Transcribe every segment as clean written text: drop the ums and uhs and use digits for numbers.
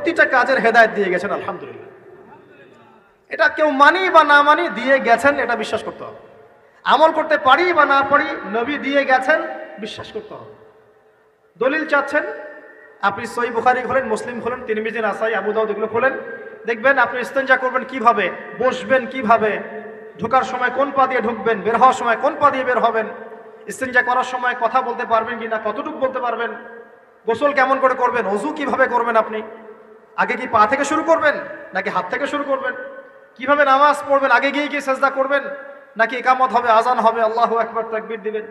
প্রতিটা কাজের হেদায়েত দিয়ে গেছেন, আলহামদুলিল্লাহ। এটা কেউ মানি বা না মানি দিয়ে গেছেন, এটা বিশ্বাস করতে হবে। আমল করতে পারি বা না পারি, নবী দিয়ে গেছেন, বিশ্বাস করতে হবে। দলিল চাচ্ছেন, আপনি সহিহ বুখারী খোলেন, মুসলিম খোলেন, তিরমিজি, নাসাই, আবু দাউদ এগুলো খোলেন, দেখবেন আপনি ইস্তেঞ্জা করবেন কিভাবে, বসবেন কিভাবে, ঢোকার সময় কোন পা দিয়ে ঢুকবেন, বের হওয়ার সময় কোন পা দিয়ে বের হবেন, ইস্তেঞ্জা করার সময় কথা বলতে পারবেন কিনা, কতটুকু বলতে পারবেন, গোসল কেমন করে করবেন, ওযু কিভাবে করবেন, আপনি আগে কি পা থেকে শুরু করবেন নাকি হাত থেকে শুরু করবেন, কিভাবে নামাজ পড়বেন, আগে গিয়ে কি সেজদা করবেন নাকি ইকামত হবে, আজান হবে, আল্লাহু আকবার তাকবীর দিবেন,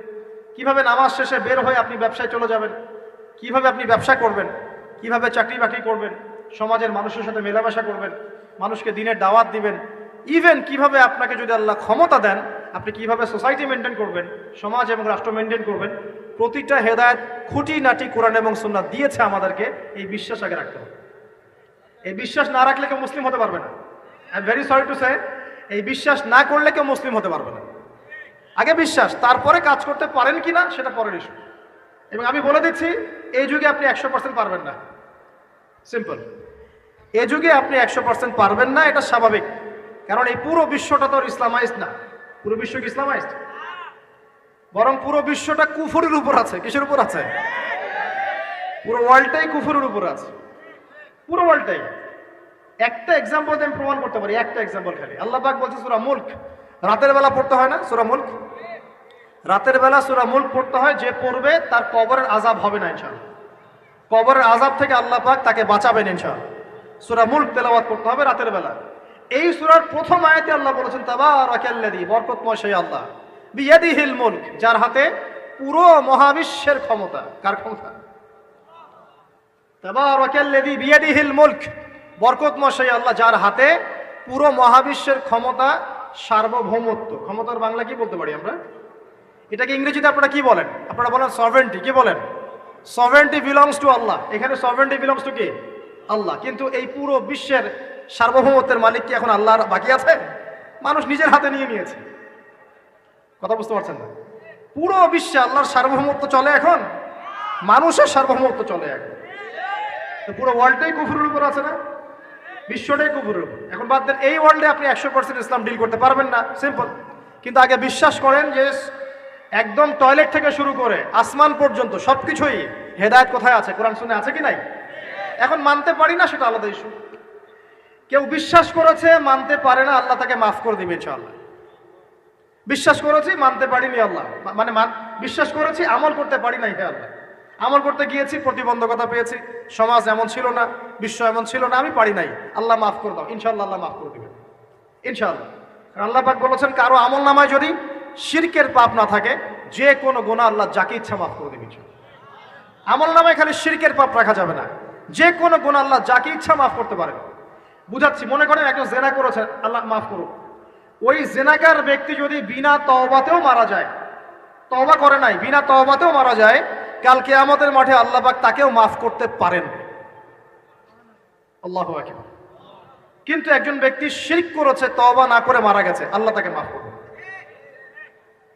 কিভাবে নামাজ শেষে বের হয়ে আপনি ব্যবসায় চলে যাবেন, কিভাবে আপনি ব্যবসা করবেন, কিভাবে চাকরি বাকরি করবেন, সমাজের মানুষের সাথে মেলামেশা করবেন, মানুষকে দিনের দাওয়াত দিবেন, ইভেন কিভাবে আপনাকে যদি আল্লাহ ক্ষমতা দেন আপনি কিভাবে সোসাইটি মেনটেন করবেন, সমাজ এবং রাষ্ট্র মেনটেন করবেন, প্রতিটা হেদায়েত খুঁটিনাটি কোরআন এবং সুন্নাহ দিয়েছে আমাদেরকে। এই বিশ্বাস আগে রাখতে হবে। এই বিশ্বাস না রাখলে কেউ মুসলিম হতে পারবে না। I am very sorry to say, এই বিশ্বাস না করলে কেউ মুসলিম হতে পারবে না। আগে বিশ্বাস, তারপরে কাজ করতে পারেন কিনা সেটা পরের ইস্যু। এবং আমি বলে দিচ্ছি, এই যুগে আপনি 100% পারবেন না, সিম্পল। এই যুগে আপনি 100% পারবেন না, এটা স্বাভাবিক। কারণ এই পুরো বিশ্বটা তো ইসলামাইজড না। পুরো বিশ্ব কি ইসলামাইজড? বরং পুরো বিশ্বটা কুফরের উপর আছে। কিসের উপর আছে? পুরো ওয়ার্ল্ডটাই কুফরের উপর আছে, পুরো ওয়ার্ল্ডটাই। একটা এক্সাম্পল দিয়ে আমি প্রমাণ করতে পারি, একটা এক্সাম্পল খালি। আল্লাহ পাক বলছে সূরা মুলক, রাতের বেলা পড়তে হয় না সূরা মুলক? রাতের বেলা সূরা মুলক পড়তে হয়, যে পড়বে তার কবরের আযাব হবে না ইনশাআল্লাহ। কবরের আযাব থেকে আল্লাহ পাক তাকে বাঁচাবেন ইনশাআল্লাহ। সূরা মুলক তেলাওয়াত করতে হবে রাতের বেলা। এই সূরার প্রথম আয়াতে আল্লাহ বলেছেন তাবারাকাল্লাযী, বরকতময় সেই আল্লাহ, বিয়াদিহিল মুলক, যার হাতে পুরো মহাবিশ্বের ক্ষমতা। কার ক্ষমতা? তাবারাকাল্লাযী বিয়াদিহিল মুলক, বরকতময় সেই আল্লাহ যার হাতে পুরো মহাবিশ্বের ক্ষমতা, সার্বভৌমত্ব। ক্ষমতার বাংলা কি বলতে পারি আমরা? এটাকে ইংরেজিতে আপনারা কি বলেন? আপনারা বলেন সভারেন্টি। কি বলেন? সভারেন্টি বিলংস টু আল্লাহ। এখানে সভারেন্টি বিলংস টু কি? আল্লাহ। কিন্তু এই পুরো বিশ্বের সার্বভৌমত্বের মালিক কি এখন আল্লাহর বাকি আছে? মানুষ নিজের হাতে নিয়ে নিয়েছে। কথা বুঝতে পারছেন না? পুরো বিশ্বে আল্লাহর সার্বভৌমত্ব চলে এখন, মানুষের সার্বভৌমত্ব চলে এখন। তো পুরো ওয়ার্ল্ডটাই কুফরের উপর আছে না? বিশ্বটাই কুফরের উপর। এখন বাদ দেন, এই ওয়ার্ল্ডে আপনি 100% ইসলাম ডিল করতে পারবেন না, সিম্পল। কিন্তু আগে বিশ্বাস করেন যে একদম টয়লেট থেকে শুরু করে আসমান পর্যন্ত সবকিছুই হেদায়েত কোথায় আছে, কোরআন সুন্নাহ আছে কি নাই? এখন মানতে পারি না, সেটা আলাদা ইস্যু। কেউ বিশ্বাস করেছে, মানতে পারে না, আল্লাহ তাকে মাফ করে দিবে ইনশাআল্লাহ। বিশ্বাস করেছি, মানতে পারিনি, আল্লাহ মানে বিশ্বাস করেছি, আমল করতে পারি নাই, হে আল্লাহ আমল করতে গিয়েছি, প্রতিবন্ধকতা পেয়েছি, সমাজ এমন ছিল না, বিশ্ব এমন ছিল না, আমি পারি নাই, আল্লাহ মাফ করে দাও। ইনশাআল্লাহ আল্লাহ মাফ করে দিবেন ইনশাআল্লাহ। আল্লাহ পাক বলেছেন, কারো আমল নামায় যদি শিরকের পাপ না থাকে, যে কোনো গুনাহ আল্লাহ যাকে ইচ্ছা মাফ করে দিবেন। আমল নামায় খালি শিরকের পাপ রাখা যাবে না, যে কোনো গুনাহ আল্লাহ যাকে ইচ্ছা মাফ করতে পারেন। বুঝাচ্ছি, মনে করেন একজন জেনা করেছেন, আল্লাহ মাফ করুক। ওই জেনাকার ব্যক্তি যদি বিনা তওবাতেও মারা যায়, তওবা করে নাই, বিনা তওবাতেও মারা যায়, কাল কিয়ামতের মাঠে আল্লাহ পাক তাকেও মাফ করতে পারেন। আল্লাহু আকবার। কিন্তু একজন ব্যক্তি শিরক করেছে, তওবা না করে মারা গেছে, আল্লাহ তাকে মাফ করবেন।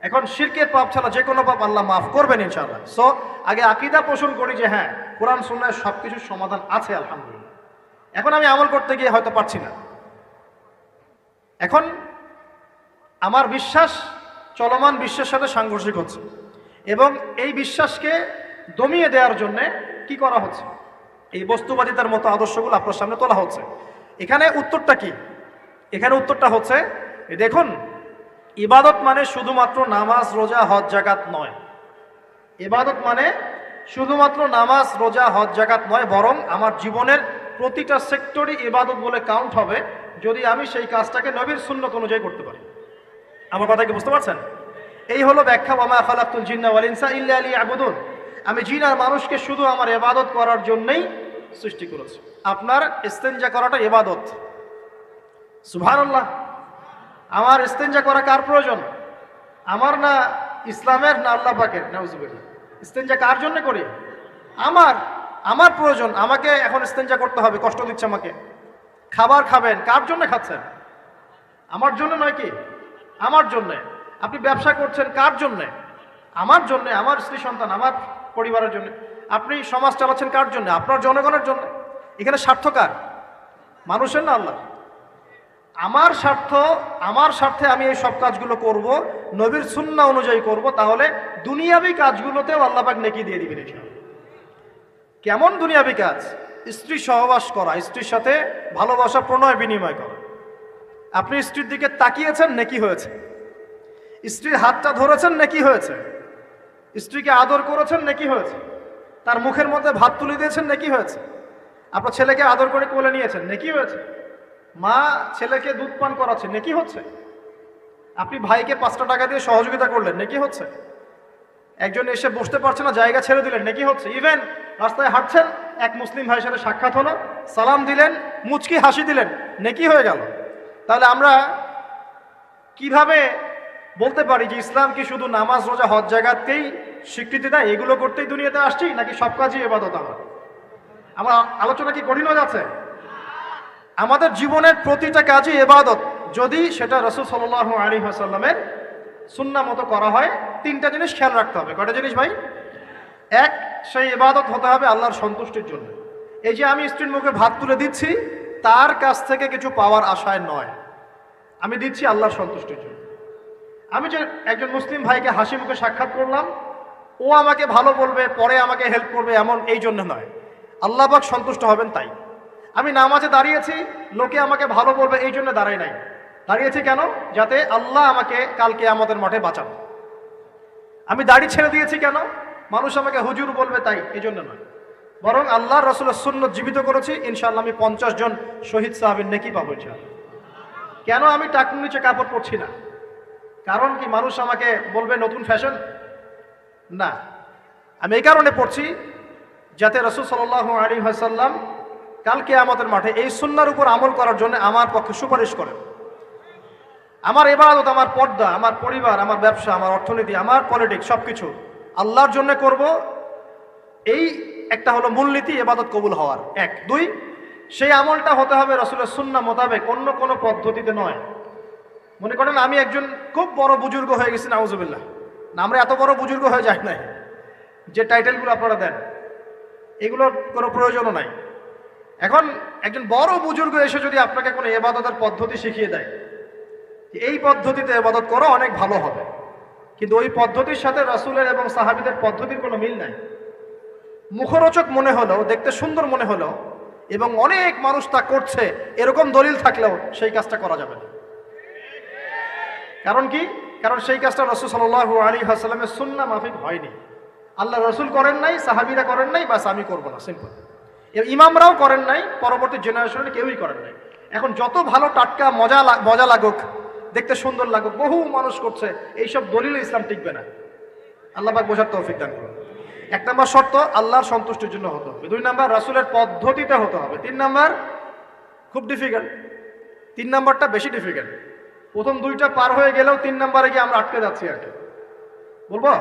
এখন শিরকের পাপ ছাড়া যে কোনো পাপ আল্লাহ মাফ করবেন ইনশাআল্লাহ। সো আগে আকীদা পোষণ করি যে হ্যাঁ, কোরআন সুন্নাহয় সবকিছুর সমাধান আছে, আলহামদুলিল্লাহ। এখন আমি আমল করতে গিয়ে হয়তো পারছি না, এখন আমার বিশ্বাস চলমান বিশ্বের সাথে সাংঘর্ষিক হচ্ছে, এবং এই বিশ্বাসকে দমিয়ে দেওয়ার জন্যে কি করা হচ্ছে? এই বস্তুবাদিতার মতো আদর্শগুলো আপনার সামনে তোলা হচ্ছে। এখানে উত্তরটা কি? এখানে উত্তরটা হচ্ছে, দেখুন, ইবাদত মানে শুধুমাত্র নামাজ, রোজা, হজ, যাকাত নয়। ইবাদত মানে শুধুমাত্র নামাজ, রোজা, হজ, যাকাত নয়, বরং আমার জীবনের প্রতিটা সেক্টরই ইবাদত বলে কাউন্ট হবে যদি আমি সেই কাজটাকে নবীর সুন্নাত অনুযায়ী করতে পারি। আমার কথা কি বুঝতে পারছেন? এই হলো ব্যাখ্যা, ওয়ামা খালাকতুল জিন্না ওয়াল ইনসা ইল্লা লিয়াবুদুন। আমি জিন আর মানুষকে শুধু আমার ইবাদত করার জন্যই সৃষ্টি করেছি। আপনার ইস্তেনজা করাটা ইবাদত। সুবহানাল্লাহ। আমার ইস্তেনজা করা কার প্রয়োজন? আমার না ইসলামের, না আল্লাহ পাকের? নাউজুবিল্লাহ। ইস্তেনজা কার জন্য করি? আমার প্রয়োজন। আমাকে এখন ইস্তেনজা করতে হবে, কষ্ট দিচ্ছে আমাকে। খাবার খাবেন, কার জন্য খাচ্ছেন? আমার জন্য নয় কি? আমার জন্য। আপনি ব্যবসা করছেন, কার জন্য? আমার জন্য, আমার স্ত্রী সন্তান, আমার পরিবারের জন্য। আপনি সমাজ চালাচ্ছেন, কার জন্য? আপনার জনগণের জন্য। এখানে স্বার্থ কার? মানুষের না আল্লাহ? আমার স্বার্থে আমি এই সব কাজগুলো করব, নবীর সুন্নাহ অনুযায়ী করব, তাহলে দুনিয়াবি কাজগুলোতেও আল্লাহ পাক নেকি দিয়ে দিবেন ইনশাআল্লাহ। কেমন দুনিয়াবি কাজ? স্ত্রী সহবাস করা, স্ত্রীর সাথে ভালোবাসা প্রণয় বিনিময় করা। আপনি স্ত্রীর দিকে তাকিয়েছেন, নেকি হয়েছে। স্ত্রীর হাতটা ধরেছেন, নেকি হয়েছে। স্ত্রীকে আদর করেছেন, নেকি হয়েছে। তার মুখের মধ্যে ভাত তুলে দিয়েছেন, নেকি হয়েছে। আপনার ছেলেকে আদর করে কোলে নিয়েছেন, নেকি হয়েছে। মা ছেলেকে দুধ পান করাচ্ছে, নেকি হচ্ছে। আপনি ভাইকে 5টা টাকা দিয়ে সহযোগিতা করলেন, নেকি হচ্ছে। একজন এসে বসতে পারছে না, জায়গা ছেড়ে দিলেন, নেকি হচ্ছে। ইভেন রাস্তায় হাঁটছেন, এক মুসলিম ভাইয়ের সাথে সাক্ষাৎ হলো, সালাম দিলেন, মুচকি হাসি দিলেন, নেকি হয়ে গেল। তাহলে আমরা কিভাবে বলতে পারি যে ইসলাম কি শুধু নামাজ রোজা হজ জাকাতকেই স্বীকৃতি দেয়, এগুলো করতেই দুনিয়াতে আসছি, নাকি সব কাজই ইবাদত? আমার আলোচনা কি কঠিন হয়ে যাচ্ছে? আমাদের জীবনের প্রতিটা কাজই ইবাদত, যদি সেটা রাসূল সাল্লাল্লাহু আলাইহি ওয়াসাল্লামের সুন্নাহ মতো করা হয়। 3টা জিনিস খেয়াল রাখতে হবে। কয়টা জিনিস ভাই? এক, সেই ইবাদত হতে হবে আল্লাহর সন্তুষ্টির জন্য। এই যে আমি স্ত্রীর মুখে ভাত তুলে দিচ্ছি, তার কাছ থেকে কিছু পাওয়ার আশায় নয়, আমি দিচ্ছি আল্লাহর সন্তুষ্টির জন্য। আমি যে একজন মুসলিম ভাইকে হাসি মুখে সাক্ষাৎ করলাম, ও আমাকে ভালো বলবে, পরে আমাকে হেল্প করবে, এমন এই জন্য নয়, আল্লাহ পাক সন্তুষ্ট হবেন তাই। আমি নামাজে দাঁড়িয়েছি, লোকে আমাকে ভালো বলবে এই জন্য দাঁড়াই নাই। দাঁড়িয়েছি কেন? যাতে আল্লাহ আমাকে কালকে আমাদের মাঠে বাঁচান। আমি দাড়ি ছেড়ে দিয়েছি কেন? মানুষ আমাকে হুজুর বলবে তাই, এই জন্য নয়, বরং আল্লাহ রাসূলের সুন্নাত জীবিত করেছি, ইনশাআল্লাহ আমি 50 জন শহীদ সাহাবীর নেকি পাবো ইনশাআল্লাহ। কেন আমি টাকনুর নিচে কাপড় পরছি না? কারণ কি মানুষ আমাকে বলবে নতুন ফ্যাশন? না, আমি এই কারণে পড়ছি যাতে রাসূল সাল্লাল্লাহু আলাইহি ওয়াসাল্লাম কালকে আমাদের মাঠে এই সুন্নাহর উপর আমল করার জন্য আমার পক্ষে সুপারিশ করেন। আমার ইবাদত, আমার পর্দা, আমার পরিবার, আমার ব্যবসা, আমার অর্থনীতি, আমার পলিটিক্স সবকিছু আল্লাহর জন্য করব, এই একটা হলো মূলনীতি ইবাদত কবুল হওয়ার। 1, 2, সেই আমলটা হতে হবে রাসূলের সুন্নাহ মোতাবেক, অন্য কোনো পদ্ধতিতে নয়। মনে করেন আমি একজন খুব বড় বুজুর্গ হয়ে গেছি, নাউজুবিল্লাহ, না আমরা এত বড় বুজুর্গ হয়ে যাই নাই, যে টাইটেলগুলো আপনারা দেন এগুলোর কোনো প্রয়োজনও নাই। এখন একজন বড় বুজুর্গ এসে যদি আপনাকে কোনো ইবাদতের পদ্ধতি শিখিয়ে দেয়, এই পদ্ধতিতে ইবাদত করো অনেক ভালো হবে, কিন্তু ওই পদ্ধতির সাথে রাসূলের এবং সাহাবীদের পদ্ধতির কোনো মিল নাই। মুখরোচক মনে হলেও, দেখতে সুন্দর মনে হলেও, এবং অনেক মানুষ তা করছে এরকম দলিল থাকলেও সেই কাজটা করা যাবে না। কারণ কি? কারণ সেই কাজটা রাসূল সাল্লাল্লাহু আলাইহি ওয়াসাল্লামের সুন্নাহ মাফিক হয়নি। আল্লাহ রাসূল করেন নাই, সাহাবীরা করেন নাই, বাস আমি করব না, সিম্পল। ইমামরাও করেন নাই, পরবর্তী জেনারেশনে কেউই করেন নাই। এখন যত ভালো টাটকা মজা লাগুক, দেখতে সুন্দর লাগুক, বহু মানুষ করছে, এইসব দলিলে ইসলাম টিকবে না। আল্লাহ পাক বোঝার তৌফিক দান করুন। 1 নম্বর শর্ত আল্লাহর সন্তুষ্টির জন্য হতে হবে। 2 নম্বর রাসূলের পদ্ধতিতে হতে হবে। 3 নম্বর খুব ডিফিকাল্ট, 3 নম্বরটা বেশি ডিফিকাল্ট। প্রথম 2টা পার হয়ে গেলেও 3 নম্বরে গিয়ে আমরা আটকে যাচ্ছি আর কি। বলবো?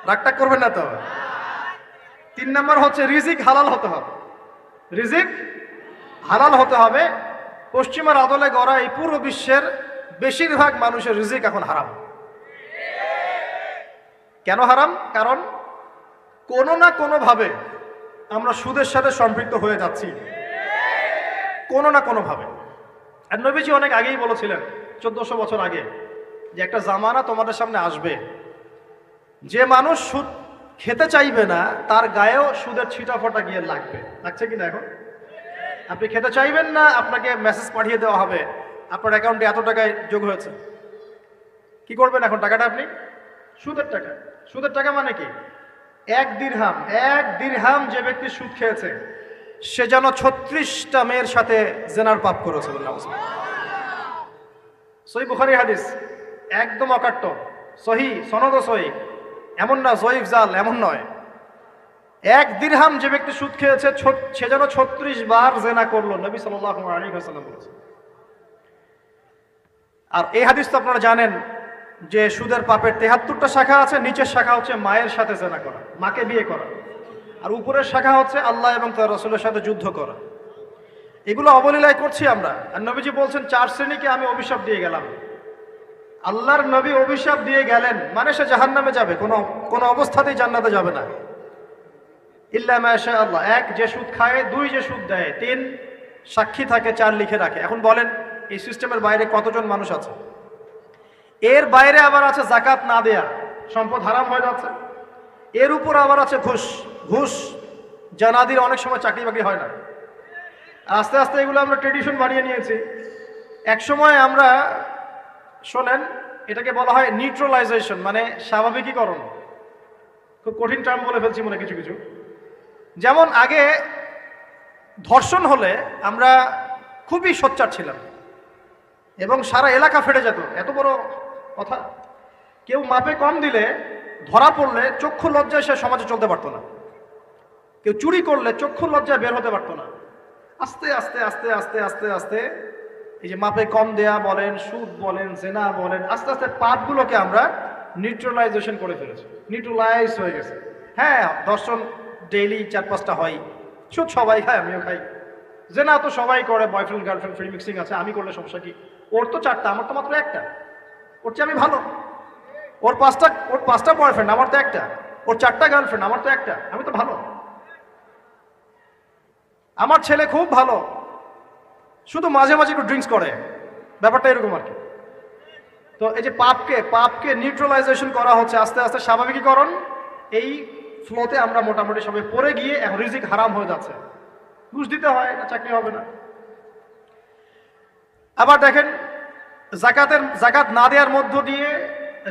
রাগটাগ করবেন না তো? 3 নম্বর হচ্ছে রিজিক হালাল হতে হবে। রিজিক হালাল হতে হবে। পশ্চিমার আদলে গড়া এই পুরো বিশ্বের বেশিরভাগ মানুষের রিজিক এখন হারাম। কেন হারাম? কারণ কোনো না কোনোভাবে আমরা সুদের সাথে সম্পৃক্ত হয়ে যাচ্ছি, কোনো না কোনোভাবে। আর নবীজি অনেক আগেই বলেছিলেন, 1400 বছর আগে, যে একটা জামানা তোমাদের সামনে আসবে, যে মানুষ সুদ খেতে চাইবে না তার গায়েও সুদের ছিটাফোঁটা গিয়ে লাগবে। লাগছে কিনা? এখন আপনি খেতে চাইবেন না, আপনাকে মেসেজ পাঠিয়ে দেওয়া হবে আপনার অ্যাকাউন্টে এত টাকায় যোগ হয়েছে। কি করবেন এখন? টাকাটা আপনি সুদের টাকা। সুদের টাকা মানে কি? 1 দিরহাম যে ব্যক্তি সুদ খেয়েছে সে যেন 36টা মেয়ের সাথে জেনার পাপ করেছে। সহিহ বুখারী হাদিস, একদম অকাট্য, সহিহ, সনদ সহিহ, এমন না জয়ীফ জাল, এমন নয়। 1 দিরহাম যে ব্যক্তি সুদ খেয়েছে সে যেন 36 বার জেনা করলো, নবী সাল্লাল্লাহু আলাইহি ওয়াসাল্লাম বলেছেন। আর এই হাদিস তো আপনারা জানেন যে সুদের পাপের 73টা শাখা আছে। নিচের শাখা হচ্ছে মায়ের সাথে জেনা করা, মাকে বিয়ে করা, আর উপরের শাখা হচ্ছে আল্লাহ এবং তার রাসূলের সাথে যুদ্ধ করা। এগুলো অবলীলায় করছি আমরা। আর নবীজি বলছেন 4 শ্রেণীকে আমি অভিশাপ দিয়ে গেলাম। আল্লাহর নবী অভিশাপ দিয়ে গেলেন মানে সে জাহান্নামে যাবে, কোনো অবস্থাতেই জান্নাতে যাবে না। ইল্লা মাশা আল্লাহ, এক যে সুদ খায়, দুই যে সুদ দেয়, তিন সাক্ষী থাকে, চার লিখে রাখে। এখন বলেন এই সিস্টেমের বাইরে কতজন মানুষ আছে? এর বাইরে আবার আছে যাকাত না দেয়া, সম্পদ হারাম হয়ে যাচ্ছে। এর উপর আবার আছে ঘুষ। ঘুষ জানাদির অনেক সময় চাকরি বাকরি হয় না। আস্তে আস্তে এগুলো আমরা ট্রেডিশন বানিয়ে নিয়েছি। এক সময় আমরা, শোনেন, এটাকে বলা হয় নিউট্রালাইজেশন, মানে স্বাভাবিকীকরণ। খুব কঠিন টার্ম বলে ফেলছি মনে কিছু কিছু। যেমন আগে ধর্ষণ হলে আমরা খুবই সোচ্চার ছিলাম এবং সারা এলাকা ফেটে যেত, এত বড় কথা। কেউ মাপে কম দিলে, ধরা পড়লে চক্ষু লজ্জায় সে সমাজে চলতে পারতো না। কেউ চুরি করলে চক্ষু লজ্জায় বের হতে পারতো না। আস্তে আস্তে আস্তে আস্তে আস্তে আস্তে এই যে মাপে কম দেয়া বলেন, সুদ বলেন, জেনা বলেন, আস্তে আস্তে পাপগুলোকে আমরা নিউট্রালাইজেশন করে ফেলেছি, নিউট্রালাইজ হয়ে গেছে। হ্যাঁ, দর্শন ডেইলি 4-5টা হয়, সুদ সবাই খায়, আমিও খাই, জেনা তো সবাই করে, বয়ফ্রেন্ড গার্লফ্রেন্ড ফ্রি মিক্সিং আছে, আমি করলে সমস্যা কি? ওর তো 4টা, আমার তো মাত্র একটা। ওর চেয়ে আমি ভালো। ওর 5টা বয়ফ্রেন্ড, আমার তো একটা। ওর 4টা গার্লফ্রেন্ড, আমার তো একটা। আমি তো ভালো। আমার ছেলে খুব ভালো, শুধু মাঝে মাঝে একটু ড্রিঙ্কস করে, ব্যাপারটা এরকম আর কি। তো এই যে পাপকে নিউট্রালাইজেশন করা হচ্ছে আস্তে আস্তে, স্বাভাবিকীকরণ। এই ফ্লোতে আমরা মোটামুটি সবাই পড়ে গিয়ে এখন রিজিক হারাম হয়ে যাচ্ছে। ঘুষ দিতে হয় না, চাকরি হবে না। আবার দেখেন, জাকাত না দেওয়ার মধ্য দিয়ে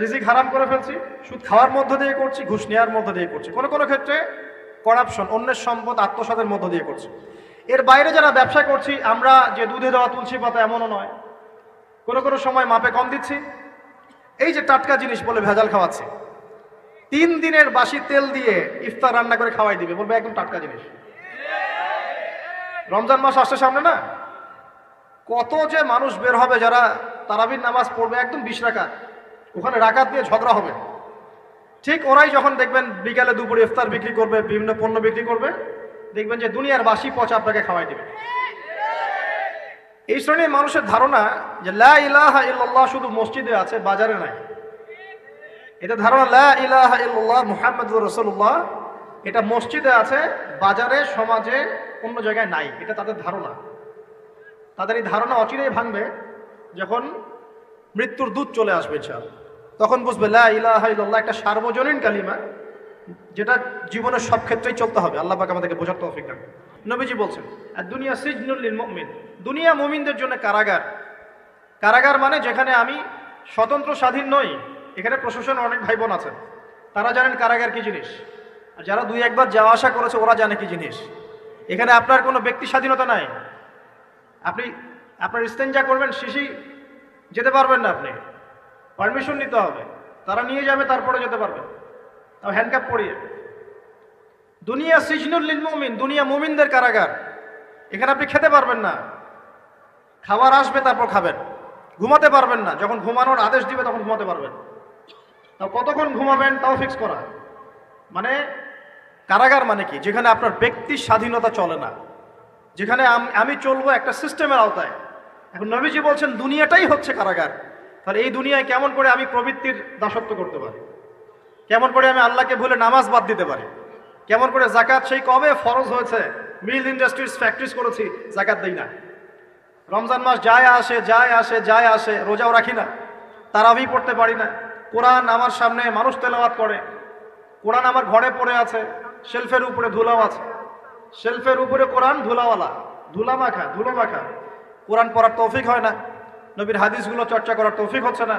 রিজিক হারাম করে ফেলছি, সুদ খাওয়ার মধ্য দিয়ে করছি, ঘুষ নেওয়ার মধ্য দিয়ে করছি, কোনো কোনো ক্ষেত্রে করাপশন, অন্যের সম্পদ আত্মসাতের মধ্য দিয়ে করছি। এর বাইরে যারা ব্যবসা করছি, আমরা যে দুধে দেওয়া তুলসী পাতা এমনও নয়, কোনো কোনো সময় মাপে কম দিচ্ছি। এই যে টাটকা জিনিস বলে ভেজাল খাওয়াচ্ছি, 3 দিনের বাসি তেল দিয়ে ইফতার রান্না করে খাওয়াই দিবে, বলবে একদম টাটকা জিনিস। রমজান মাস আসছে সামনে না, কত যে মানুষ বের হবে যারা তারাবির নামাজ পড়বে, একদম 20 রাকাত, ওখানে রাকাত দিয়ে ঝগড়া হবে। ঠিক ওরাই যখন দেখবেন বিকালে দুপুরে ইফতার বিক্রি করবে, বিভিন্ন পণ্য বিক্রি করবে, দেখবেন যে দুনিয়ার বাসি পচা আপনাকে খাওয়াই দিবে। এই শ্রেণীর মানুষের ধারণা যে লা ইলাহা ইল্লাল্লাহ শুধু মসজিদে আছে, বাজারে নাই। এটা ধারণা, লা ইলাহা ইল্লাল্লাহ মুহাম্মাদুর রাসূলুল্লাহ, এটা মসজিদে আছে, বাজারে, সমাজে, অন্য জায়গায় নাই। এটা তাদের ধারণা। তাদের এই ধারণা অচিরেই ভাঙবে যখন মৃত্যুর দূত চলে আসবে ইনশাআল্লাহ। তখন বুঝবে লা ইলাহা ইল্লাল্লাহ একটা সার্বজনীন কালিমা, যেটা জীবনের সব ক্ষেত্রেই চলতে হবে। আল্লাহ পাক আমাদেরকে বোঝার তৌফিক দান। নবীজি বলছেন, আর দুনিয়া সিজনুল লিল মুমিন, দুনিয়া মুমিনদের জন্য কারাগার। কারাগার মানে যেখানে আমি স্বতন্ত্র স্বাধীন নই। এখানে প্রশাসন অনেক ভাই বোন আছেন, তারা জানেন কারাগার কি জিনিস। আর যারা 2-1 বার যাওয়া আসা করেছে ওরা জানে কি জিনিস। এখানে আপনার কোনো ব্যক্তি স্বাধীনতা নাই। আপনি আপনার ইস্তেঞ্জা করবেন, শিশি যেতে পারবেন না, আপনি পারমিশন নিতে হবে, তারা নিয়ে যাবে, তারপরে যেতে পারবেন, তাও হ্যান্ডকাপ পরিয়ে। দুনিয়া সিজনুল লিল মুমিন, দুনিয়া মুমিনদের কারাগার। এখানে আপনি খেতে পারবেন না, খাবার আসবে তারপর খাবেন। ঘুমাতে পারবেন না, যখন ঘুমানোর আদেশ দিবে তখন ঘুমাতে পারবেন। তাও কতক্ষণ ঘুমাবেন তাও ফিক্স করা। মানে কারাগার মানে কি? যেখানে আপনার ব্যক্তির স্বাধীনতা চলে না, যেখানে আমি চলবো একটা সিস্টেমের আওতায়। এখন নবীজি বলছেন দুনিয়াটাই হচ্ছে কারাগার। তাহলে এই দুনিয়ায় কেমন করে আমি প্রবৃত্তির দাসত্ব করতে পারি? কেমন করে আমি আল্লাহকে ভুলে নামাজ বাদ দিতে পারি? কেমন করে জাকাত সেই কবে ফরজ হয়েছে, মিল ইন্ডাস্ট্রিজ ফ্যাক্টরিজ করেছি, জাকাত দেই না। রমজান মাস যায় আসে, রোজাও রাখি না, তারাবি পড়তে পারি না। কোরআন আমার সামনে মানুষ তেলাওয়াত করে, কোরআন আমার ঘরে পড়ে আছে, শেলফের উপরে ধুলাও আছে, শেলফের উপরে কোরআন ধুলাওয়ালা, ধুলো মাখা। কোরআন পড়ার তৌফিক হয় না, নবীর হাদিসগুলো চর্চা করার তৌফিক হচ্ছে না,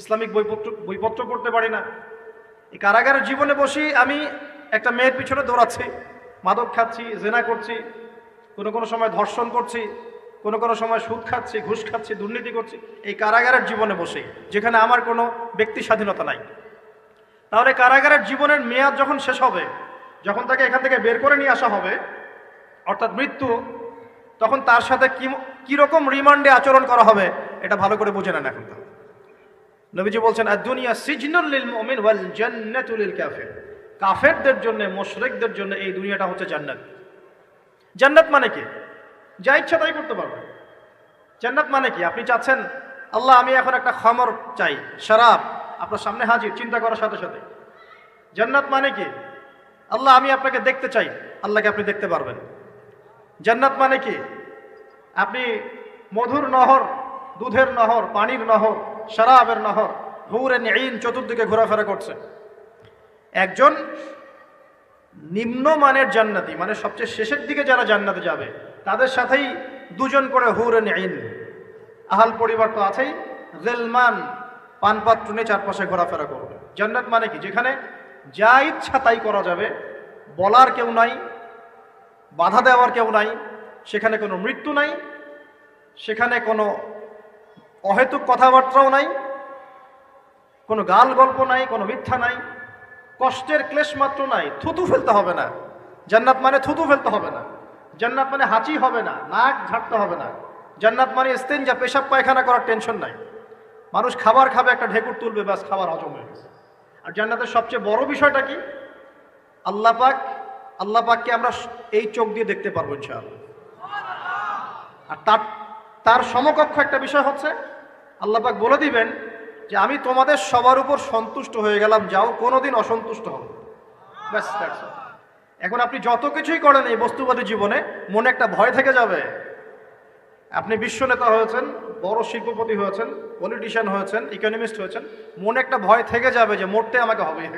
ইসলামিক বইপত্র পড়তে পারি না। এই কারাগারের জীবনে বসি আমি একটা মেয়ের পিছনে দৌড়াচ্ছি, মাদক খাচ্ছি, জেনা করছি, কোনো সময় ধর্ষণ করছি, কোনো সময় সুদ খাচ্ছি, ঘুষ খাচ্ছি, দুর্নীতি করছি, এই কারাগারের জীবনে বসে, যেখানে আমার কোনো ব্যক্তি স্বাধীনতা নাই। তাহলে কারাগারের জীবনের মেয়াদ যখন শেষ হবে, যখন তাকে এখান থেকে বের করে নিয়ে আসা হবে, অর্থাৎ মৃত্যু, তখন তার সাথে কিরকম রিমান্ডে আচরণ করা হবে এটা ভালো করে বুঝে নেন। এখন নবীজি বলছেন, আর দুনিয়া সিজনুল লিল মুমিন ওয়াল জান্নাতু লিল কাফির, কাফেরদের জন্য, মুশরিকদের জন্য এই দুনিয়াটা হচ্ছে জান্নাত। জান্নাত মানে কি? যা ইচ্ছা তাই করতে পারবেন। জান্নাত মানে কি? আপনি চাচ্ছেন, আল্লাহ আমি এখন একটা খামর চাই, শরাব, আপনার সামনে হাজির, চিন্তা করার সাথে সাথে। জান্নাত মানে কি? আল্লাহ আমি আপনাকে দেখতে চাই, আল্লাহকে আপনি দেখতে পারবেন। জান্নাত মানে কি? আপনি মধুর নহর, দুধের নহর, পানির নহর, শরাবের নহর, হুরুন ঈন চতুর্দিকে ঘোরাফেরা করছে। একজন নিম্নমানের জান্নাতি, মানে সবচেয়ে শেষের দিকে যারা জান্নাতে যাবে, তাদের সাথেই দুজন করে হুরুন ঈন, আহাল পরিবার তো আছেই, গিলমান পানপাত্র নিয়ে চারপাশে ঘোরাফেরা করবে। জান্নাত মানে কি? যেখানে যা ইচ্ছা তাই করা যাবে, বলার কেউ নাই, বাধা দেওয়ার কেউ নাই, সেখানে কোনো মৃত্যু নাই, সেখানে কোনো অহেতুক কথাবার্তাও নাই, কোনো গাল গল্প নাই, কোনো মিথ্যা নাই, কষ্টের ক্লেশ মাত্র নাই, থুতু ফেলতে হবে না। জান্নাত মানে থুতু ফেলতে হবে না। জান্নাত মানে হাঁচি হবে না, নাক ঝাড়তে হবে না। জান্নাত মানে ইস্তেঞ্জা, পেশাব পায়খানা করার টেনশন নাই। মানুষ খাবার খাবে, একটা ঢেকুর তুলবে, ব্যাস খাবার হজম হয়ে গেছে। আর জান্নাতের সবচেয়ে বড় বিষয়টা কি? আল্লাহ পাককে আমরা এই চোখ দিয়ে দেখতে পারবো ইনশাআল্লাহ। আর তার সমকক্ষ একটা বিষয় হচ্ছে, আল্লাহ পাক বলে দিবেন যে আমি তোমাদের সবার উপর সন্তুষ্ট হয়ে গেলাম, যাও কোনোদিন অসন্তুষ্ট হবে। ব্যাস। এখন আপনি যত কিছুই করেন এই বস্তুবাদী জীবনে, মনে একটা ভয় থেকে যাবে। আপনি বিশ্ব নেতা হয়েছেন, বড় শিল্পপতি হয়েছেন, পলিটিশিয়ান হয়েছেন, ইকোনমিস্ট হয়েছেন, মনে একটা ভয় থেকে যাবে যে মরতে আমাকে হবেই,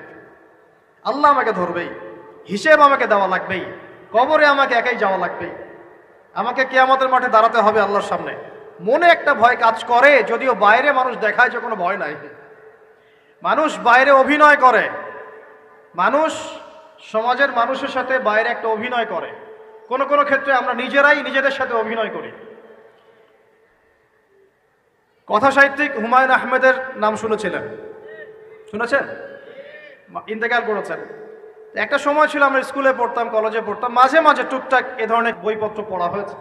আল্লাহ আমাকে ধরবেই, হিসেব আমাকে দেওয়া লাগবেই, কবরে আমাকে একাই যাওয়া লাগবেই, আমাকে কিয়ামতের মাঠে দাঁড়াতে হবে আল্লাহর সামনে। মনে একটা ভয় কাজ করে, যদিও বাইরে মানুষ দেখায় যে কোনো ভয় নাই। মানুষ বাইরে অভিনয় করে, মানুষ সমাজের মানুষের সাথে বাইরে একটা অভিনয় করে। কোনো কোনো ক্ষেত্রে আমরা নিজেরাই নিজেদের সাথে অভিনয় করি। কথা সাহিত্যিক হুমায়ুন আহমেদের নাম শুনেছেন? ইন্তেকাল করেছেন। একটা সময় ছিল আমরা স্কুলে পড়তাম, কলেজে পড়তাম, মাঝে মাঝে টুকটাক এ ধরনের বইপত্র পড়া হয়েছে।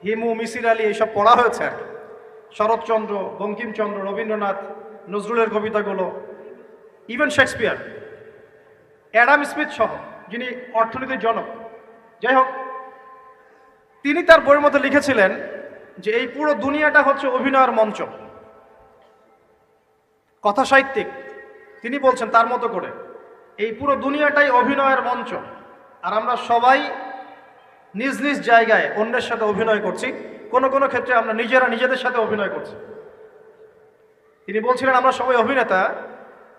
হিমু, মিসির আলী এইসব পড়া হয়েছে আর কি। শরৎচন্দ্র, বঙ্কিমচন্দ্র, রবীন্দ্রনাথ, নজরুলের কবিতাগুলো, ইভেন শেক্সপিয়ার, অ্যাডাম স্মিথ সহ, যিনি অর্থনীতির জনক। যাই হোক, তিনি তার বইয়ের মধ্যে লিখেছিলেন যে এই পুরো দুনিয়াটা হচ্ছে অভিনয়ের মঞ্চ। কথা সাহিত্যিক তিনি বলছেন তার মতো করে, এই পুরো দুনিয়াটাই অভিনয়ের মঞ্চ, আর আমরা সবাই নিজ নিজ জায়গায় অন্যের সাথে অভিনয় করছি। কোনো কোনো ক্ষেত্রে আমরা নিজেরা নিজেদের সাথে অভিনয় করছি। তিনি বলছিলেন আমরা সবাই অভিনেতা,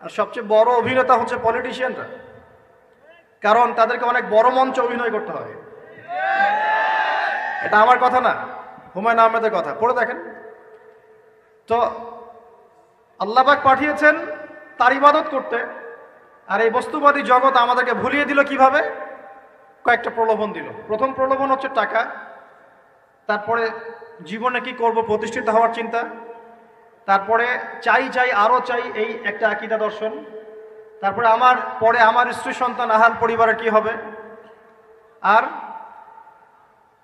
আর সবচেয়ে বড় অভিনেতা হচ্ছে পলিটিশিয়ানরা, কারণ তাদেরকে অনেক বড় মঞ্চে অভিনয় করতে হয়। এটা আমার কথা না, হুমায়ুন আহমেদের কথা, পড়ে দেখেন তো। আল্লাহ পাক পাঠিয়েছেন তার ইবাদত করতে, আর এই বস্তুবাদী জগৎ আমাদেরকে ভুলিয়ে দিল কিভাবে? কয়েকটা প্রলোভন দিল। প্রথম প্রলোভন হচ্ছে টাকা, তারপরে জীবনে কি করব, প্রতিষ্ঠিত হওয়ার চিন্তা, তারপরে চাই আরো চাই, এই একটা আকীদা দর্শন, তারপরে আমার স্ত্রী সন্তান আহাল পরিবারের কি হবে, আর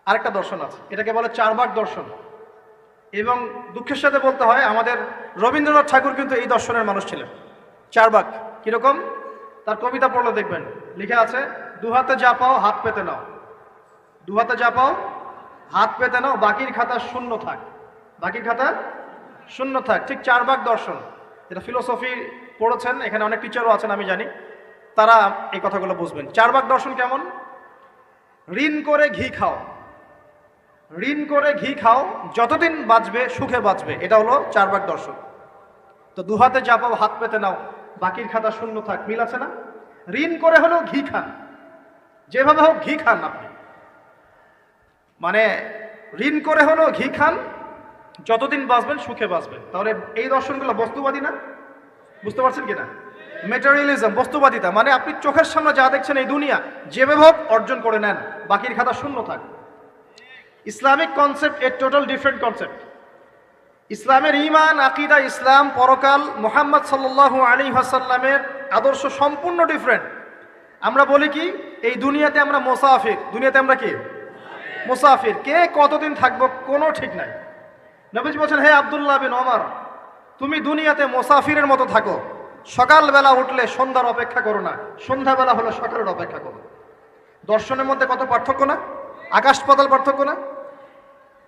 আরেকটা দর্শন আছে, এটাকে বলে চারবাক দর্শন। এবং দুঃখের সাথে বলতে হয়, আমাদের রবীন্দ্রনাথ ঠাকুর কিন্তু এই দর্শনের মানুষ ছিলেন। চারবাক কিরকম? তার কবিতা পড়লে দেখবেন লিখে আছে, দুহাতে যা পাও হাত পেতে নাও, দুহাতে যা পাও হাত পেতে নাও, বাকির খাতা শূন্য থাক, বাকির খাতা শূন্য থাক। ঠিক চারবাক দর্শন, এটা ফিলোসফি পড়েছেন, এখানে অনেক টিচারও আছেন আমি জানি, তারা এই কথাগুলো বুঝবেন। চারবাক দর্শন কেমন? ঋণ করে ঘি খাও, ঋণ করে ঘি খাও, যতদিন বাঁচবে সুখে বাঁচবে, এটা হলো চারবাক দর্শন। তো দুহাতে যা পাও হাত পেতে নাও, বাকির খাতা শূন্য থাক, মিল আছে না? ঋণ করে হলেও ঘি খান, যেভাবে হোক ঘি খান আপনি, মানে ঋণ করে হলেও ঘি খান, যতদিন বাঁচবেন সুখে বাঁচবেন। তাহলে এই দর্শনগুলো বস্তুবাদী না? বুঝতে পারছেন কিনা? ম্যাটেরিয়ালিজম, বস্তুবাদিতা, মানে আপনি চোখের সামনে যা দেখছেন এই দুনিয়া, যেভাবে হোক অর্জন করে নেন, বাকির খাতা শূন্য থাক। ইসলামিক কনসেপ্ট এ টোটাল ডিফারেন্ট কনসেপ্ট। ইসলামের ঈমান, আকীদা, ইসলাম, পরকাল, মুহাম্মদ সাল্লাল্লাহু আলাইহি ওয়াসাল্লামের আদর্শ সম্পূর্ণ ডিফারেন্ট। আমরা বলি কি, এই দুনিয়াতে আমরা মুসাফির, দুনিয়াতে আমরা কি মুসাফির, কে কতদিন থাকবো কোনো ঠিক নাই। নবীজি বলছেন, হে আব্দুল্লাহ বিন ওমর, তুমি দুনিয়াতে মুসাফিরের মতো থাকো, সকালবেলা উঠলে সন্ধ্যার অপেক্ষা করো না, সন্ধ্যাবেলা হলে সকালের অপেক্ষা করো। দর্শনের মধ্যে কত পার্থক্য না, আকাশ পাতাল পার্থক্য না?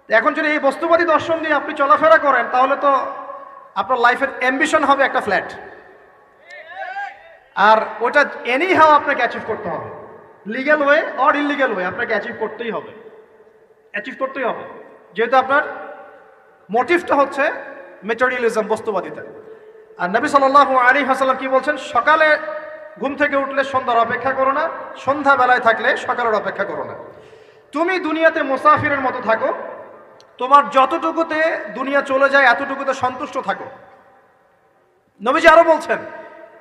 এখন যদি এই বস্তুবাদী দর্শন দিয়ে আপনি চলাফেরা করেন, তাহলে তো আপনার লাইফের অ্যাম্বিশন হবে একটা ফ্ল্যাট, আর ওটা এনি হাও আপনাকে অ্যাচিভ করতে হবে। Legal way or illegal way আপনাকে অ্যাচিভ করতেই হবে, যেহেতু আপনার মোটিভটা হচ্ছে মেটেরিয়ালিজম, বস্তুবাদিতা। আর নবী সাল্লাল্লাহু আলাইহি ওয়াসাল্লাম কি বলছেন? সকালে ঘুম থেকে উঠলে সন্ধ্যার অপেক্ষা করো না, সন্ধ্যাবেলায় থাকলে সকালের অপেক্ষা করো না। তুমি দুনিয়াতে মুসাফিরের মতো থাকো, তোমার যতটুকুতে দুনিয়া চলে যায় এতটুকুতে সন্তুষ্ট থাকো। নবীজি আরো বলছেন,